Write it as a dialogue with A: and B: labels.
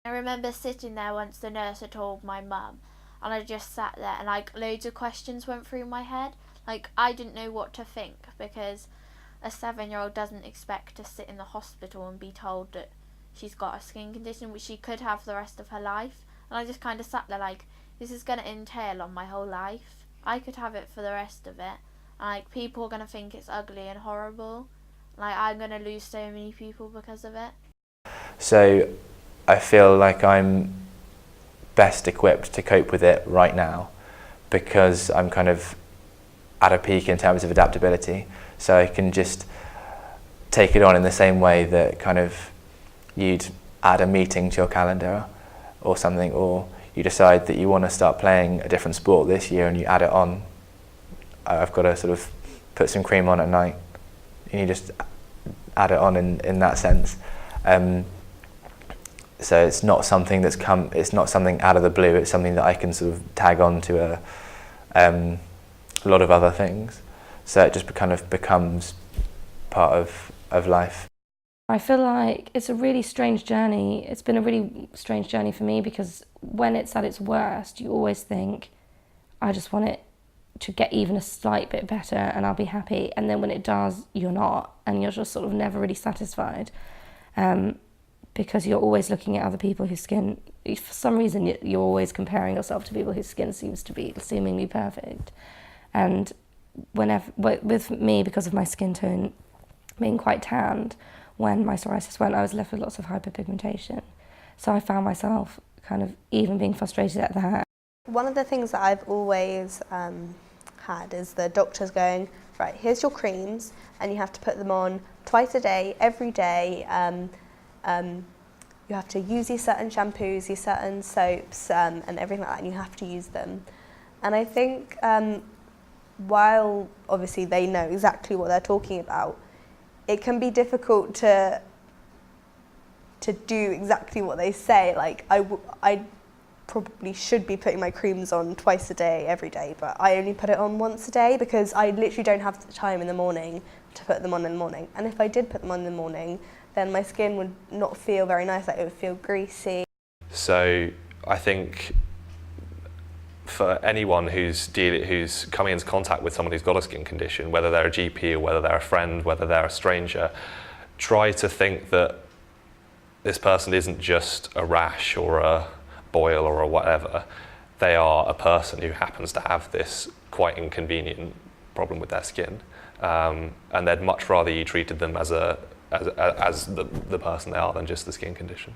A: I remember sitting there once the nurse had told my mum, and I just sat there and like loads of questions went through my head. Like I didn't know what to think because a 7-year-old doesn't expect to sit in the hospital and be told that she's got a skin condition which she could have for the rest of her life. And I just kind of sat there like, this is going to entail on my whole life. I could have it for the rest of it. And like people are going to think it's ugly and horrible. Like I'm going to lose so many people because of it.
B: So I feel like I'm best equipped to cope with it right now because I'm kind of at a peak in terms of adaptability. So I can just take it on in the same way that kind of you'd add a meeting to your calendar or something, or you decide that you want to start playing a different sport this year and you add it on. I've got to sort of put some cream on at night and you just add it on in that sense. So it's not something it's not something out of the blue, it's something that I can sort of tag on to a lot of other things. So it just kind of becomes part of life.
C: I feel like it's a really strange journey. It's been a really strange journey for me because when it's at its worst, you always think, I just want it to get even a slight bit better and I'll be happy. And then when it does, you're not, and you're just sort of never really satisfied. Because you're always looking at other people whose skin, for some reason you're always comparing yourself to people whose skin seems to be seemingly perfect. And with me, because of my skin tone being quite tanned, when my psoriasis went, I was left with lots of hyperpigmentation. So I found myself kind of even being frustrated at that.
D: One of the things that I've always had is the doctors going, right, here's your creams, and you have to put them on twice a day, every day. You have to use these certain shampoos, these certain soaps, and everything like that, and you have to use them. And I think while obviously they know exactly what they're talking about, it can be difficult to do exactly what they say. Like I probably should be putting my creams on twice a day, every day, but I only put it on once a day because I literally don't have the time in the morning to put them on in the morning. And if I did put them on in the morning, then my skin would not feel very nice, like it would feel greasy.
E: So I think for anyone who's coming into contact with someone who's got a skin condition, whether they're a GP or whether they're a friend, whether they're a stranger, try to think that this person isn't just a rash or a boil or a whatever. They are a person who happens to have this quite inconvenient problem with their skin, and they'd much rather you treated them as the person they are than just the skin condition.